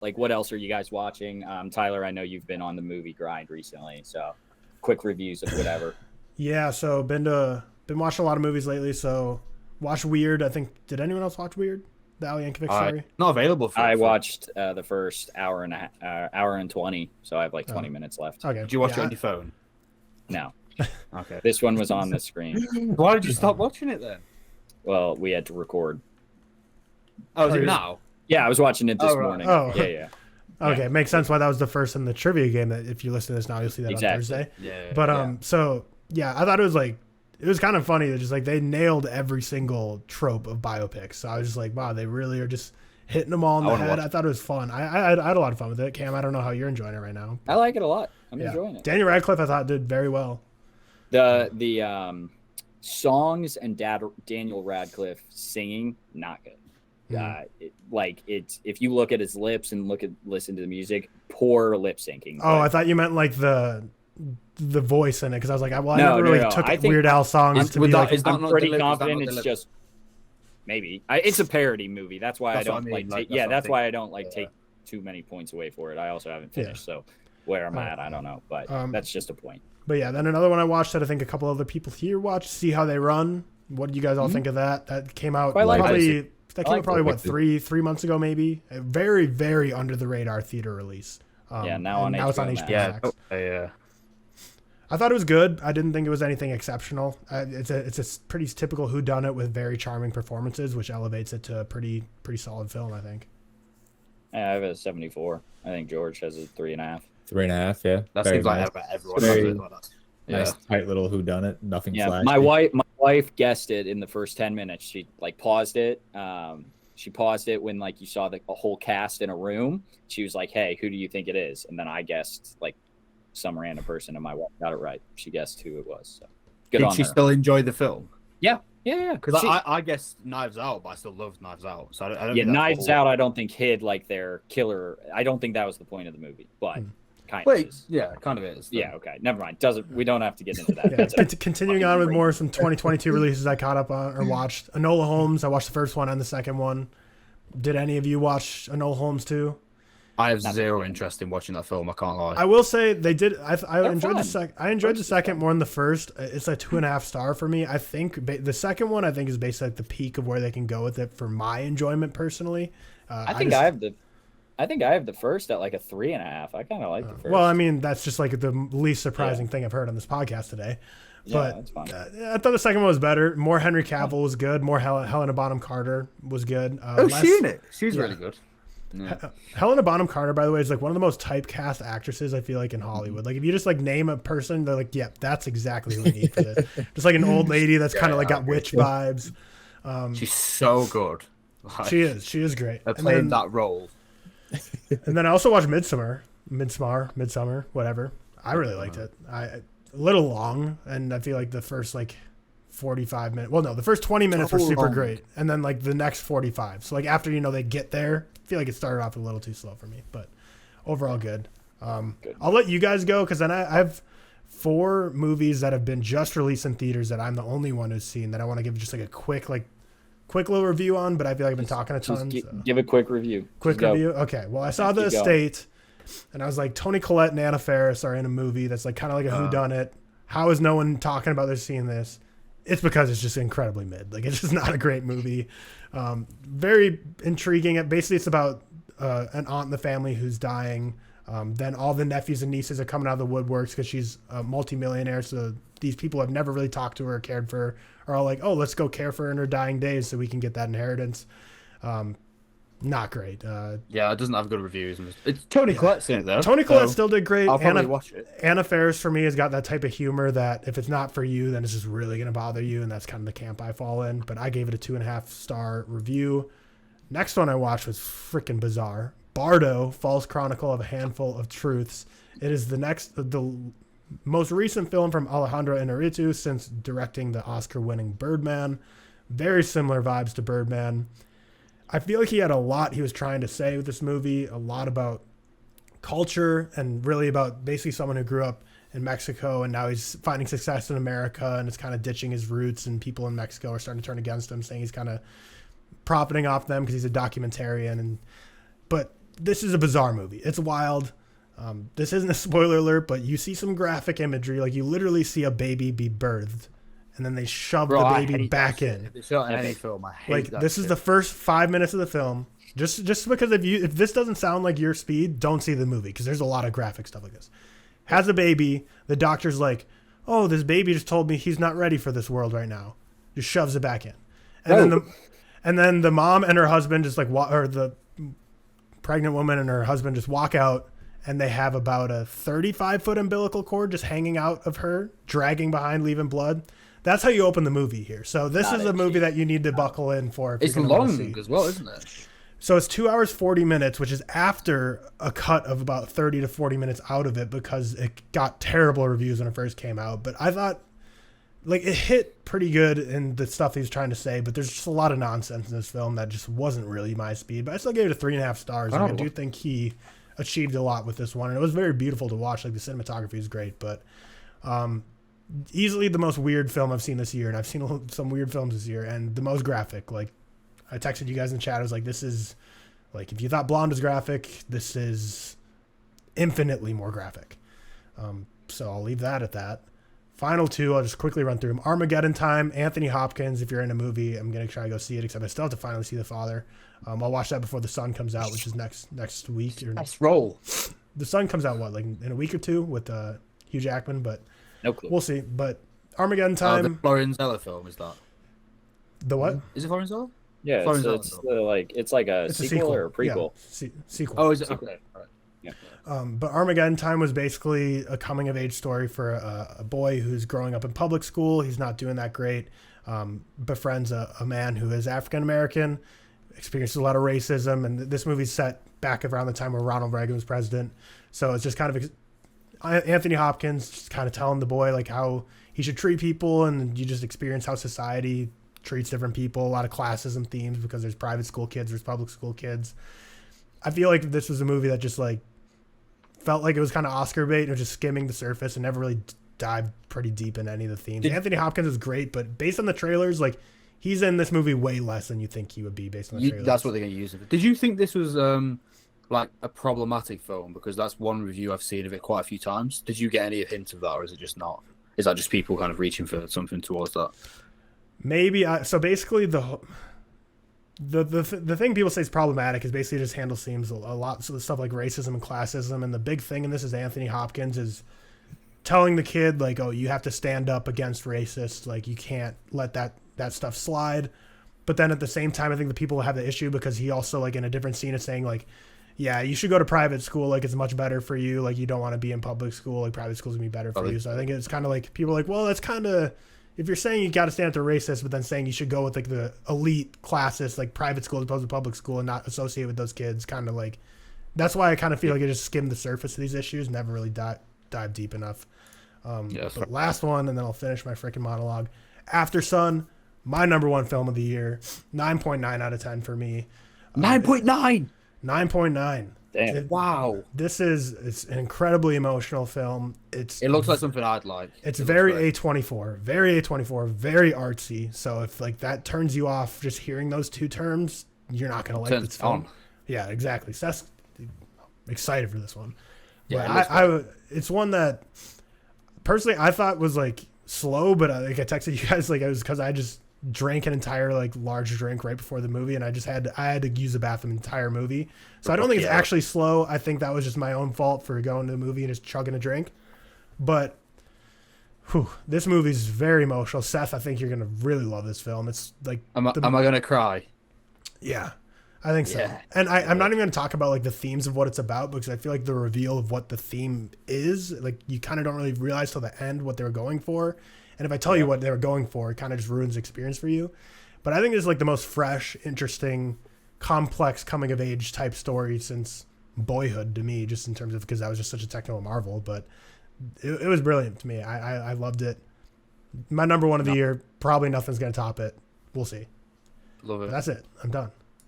like, what else are you guys watching? Tyler, I know you've been on the movie grind recently, so quick reviews of whatever. Yeah, so been watching a lot of movies lately. So watched Weird. I think, did anyone else watch Weird? The Ali Yankovic story? Not available for I watched the first hour and 20, so I have like 20 minutes left. Okay. Did you watch it on your phone? No. Okay. This one was on the screen. Why did you stop watching it then? Well, we had to record. Oh, is it now? Yeah, I was watching it this morning. Oh. Yeah. Okay, makes sense why that was the first in the trivia game. That if you listen to this now, you'll see that on Thursday. Yeah. But so yeah, I thought it was kind of funny that just like they nailed every single trope of biopics. So I was just like, wow, they really are just hitting them all in the head. I thought it was fun. I had a lot of fun with it. Cam, I don't know how you're enjoying it right now. I like it a lot. I'm enjoying it. Daniel Radcliffe, I thought, did very well. The songs and Daniel Radcliffe singing, not good. If you look at his lips and listen to the music, poor lip syncing. Oh, I thought you meant like the voice in it, because I was like, I never really took Weird Al songs to be like. I'm pretty confident it's just maybe it's a parody movie. That's why I don't That's why I don't take too many points away for it. I also haven't finished, so where I'm at, I don't know, but that's just a point. But yeah, then another one I watched that I think a couple other people here watched, See How They Run. What did you guys all think of that? That came out probably 3 months ago, maybe. A very, very under the radar theater release. Now it's on HBO Max. Yeah. I thought it was good. I didn't think it was anything exceptional. It's a pretty typical whodunit with very charming performances, which elevates it to a pretty solid film, I think. Yeah, I have a 74. I think George has a 3.5. 3.5, yeah. That seems like everyone does it like that. Nice, tight little whodunit. Nothing flashy. My wife guessed it in the first 10 minutes. She paused it. She paused it when you saw the whole cast in a room. She was like, "Hey, who do you think it is?" And then I guessed some random person, and my wife got it right. She guessed who it was. So good on her. Did she still enjoy the film? Yeah. Because I guessed Knives Out, but I still loved Knives Out. So I don't Knives Out, I don't think hid their killer. I don't think that was the point of the movie, but kind of is. Yeah, kind of is. Yeah, okay. Never mind. We don't have to get into that. Continuing on with more some 2022 releases I caught up on or watched. Enola Holmes, I watched the first one and the second one. Did any of you watch Enola Holmes too? I have zero interest in watching that film. I can't lie. I will say they did. I enjoyed the second. I enjoyed the second more than the first. It's a 2.5 star for me. I think the second one is basically the peak of where they can go with it for my enjoyment personally. I think I have the first at a 3.5. I kind of like the first. Well, I mean that's just the least surprising thing I've heard on this podcast today. Yeah, that's fine. I thought the second one was better. More Henry Cavill was good. More Helena Bonham Carter was good. She's in it. She's really good. Yeah. Helena Bonham Carter, by the way, is one of the most typecast actresses I feel in Hollywood. If you just name a person, they're like, "Yep, that's exactly who we need for this." Just an old lady that's kind of got witch vibes. She's so good. She is great. Playing that role. And then I also watched Midsummer, whatever. I really liked it. A little long, and I feel the first 45 minutes. Well, no, the first 20 minutes were super great, and then the next 45. So after they get there, I feel it started off a little too slow for me, but overall good. I'll let you guys go because then I have 4 movies that have been just released in theaters that I'm the only one who's seen that I want to give just a quick little review on. But I feel I've been talking a ton. Give a quick review. Review. Okay. Well, I saw The Estate, and I was like, Toni Collette and Anna Faris are in a movie that's kind of a whodunit. How is no one talking about this? Seeing this? It's because it's just incredibly mid. It's just not a great movie. Very intriguing. Basically, it's about an aunt in the family who's dying. Then all the nephews and nieces are coming out of the woodworks because she's a multimillionaire. So these people have never really talked to her or cared for her are all like, oh, let's go care for her in her dying days so we can get that inheritance. Not great. Yeah, it doesn't have good reviews. It's Toni Collette's in it, though. Toni Collette still did great. I'll probably watch it. Anna Faris, for me, has got that type of humor that if it's not for you, then it's just really going to bother you, and that's kind of the camp I fall in. But I gave it a 2.5 star review. Next one I watched was freaking bizarre. BARDO, False Chronicle of a Handful of Truths. It is the most recent film from Alejandro Inarritu since directing the Oscar-winning Birdman. Very similar vibes to Birdman. I feel he had a lot he was trying to say with this movie, a lot about culture and really about basically someone who grew up in Mexico and now he's finding success in America and is kind of ditching his roots, and people in Mexico are starting to turn against him, saying he's kind of profiting off them because he's a documentarian. But this is a bizarre movie. It's wild. This isn't a spoiler alert, but you see some graphic imagery. Like, you literally see a baby be birthed, and then they shove the baby back in. It's not in any film. I hate Like, that this shit. is the first 5 minutes of the film. Just because if this doesn't sound like your speed, don't see the movie, because there's a lot of graphic stuff like this. Has a baby. The doctor's like, oh, this baby just told me he's not ready for this world right now. Just shoves it back in. And then the mom and her husband just or the pregnant woman and her husband just walk out, and they have about a 35-foot umbilical cord just hanging out of her, dragging behind, leaving blood. That's how you open the movie here. So this is a movie that you need to buckle in for. It's long as well, isn't it? So it's 2 hours, 40 minutes, which is after a cut of about 30 to 40 minutes out of it, because it got terrible reviews when it first came out. But I thought, like, it hit pretty good in the stuff he was trying to say, but there's just a lot of nonsense in this film that just wasn't really my speed. But I still gave it a 3.5 stars. And I do think he achieved a lot with this one, and it was very beautiful to watch. Like, the cinematography is great, but easily the most weird film I've seen this year, and I've seen some weird films this year, and the most graphic. Like, I texted you guys in the chat. I was like, this is, like, if you thought Blonde was graphic, this is infinitely more graphic. So I'll leave that at that. Final two, I'll just quickly run through them. Armageddon Time, Anthony Hopkins. If you're in a movie, I'm going to try to go see it, except I still have to finally see The Father. I'll watch that before The Sun comes out, which is next week. Nice roll. The Sun comes out, what, like in a week or two with Hugh Jackman, but No clue. we'll see. But Armageddon Time. The Florenzella film, is that? The what? Is it Florenzella? Yeah, it's like a sequel or a prequel. Yeah, sequel. Oh, is it? Okay. All right. Yeah. But Armageddon Time was basically a coming-of-age story for a boy who's growing up in public school. He's not doing that great. Befriends a man who is African-American, experiences a lot of racism, and this movie's set back around the time where Ronald Reagan was president. So it's just kind of Anthony Hopkins just kind of telling the boy, like, how he should treat people, and you just experience how society treats different people. A lot of classism themes, because there's private school kids, there's public school kids. I feel like this was a movie that just, like, felt like it was kind of Oscar bait and it was just skimming the surface and never really dived pretty deep in any of the themes. Anthony Hopkins is great, but based on the trailers, like, he's in this movie way less than you think he would be based on the trailers. That's what they're going to use it. Did you think this was like a problematic film? Because that's one review I've seen of it quite a few times. Did you get any hint of that, or is it just not? Is that just people kind of reaching for something towards that? Maybe. So basically, the thing people say is problematic is basically just handles themes a lot. So the stuff like racism and classism, and the big thing in this is Anthony Hopkins is telling the kid, like, oh, you have to stand up against racists. Like, you can't let that stuff slide. But then at the same time, I think the people have the issue because he also, like, in a different scene is saying, like, yeah, you should go to private school. Like, it's much better for you. Like, you don't want to be in public school. Like, private school's gonna be better for you. So I think it's kind of like people are like, well, that's kind of, if you're saying you got to stand up to racists, but then saying you should go with, like, the elite classes, like private school as opposed to public school, and not associate with those kids, kind of like, that's why I kind of feel like it just skimmed the surface of these issues, never really dive deep enough. But last one, and then I'll finish my freaking monologue. Aftersun, my number one film of the year, 9.9 out of 10 for me. 9.9. 9.9. Damn. Wow. It's an incredibly emotional film. It looks like something I'd like. It's very A24, very artsy. So if, like, that turns you off just hearing those two terms, you're not gonna like this film. Yeah, exactly. Seth's excited for this one. Yeah, it's one that personally I thought was, like, slow, but like I texted you guys, like, it was because I just drank an entire, like, large drink right before the movie, and I had to use the bathroom the entire movie. So I don't think it's actually slow. I think that was just my own fault for going to the movie and just chugging a drink. But this movie's very emotional. Seth, I think you're gonna really love this film. It's like, am I gonna cry? Yeah, I think so. Yeah. And I'm not even gonna talk about, like, the themes of what it's about, because I feel like the reveal of what the theme is, like, you kind of don't really realize till the end what they were going for. And if I tell you what they were going for, it kind of just ruins the experience for you. But I think it's, like, the most fresh, interesting, complex coming-of-age type story since Boyhood to me, just in terms of, because that was just such a technical marvel. But it was brilliant to me. I loved it. My number one of the year. Probably nothing's going to top it. We'll see. Love it. But that's it. I'm done.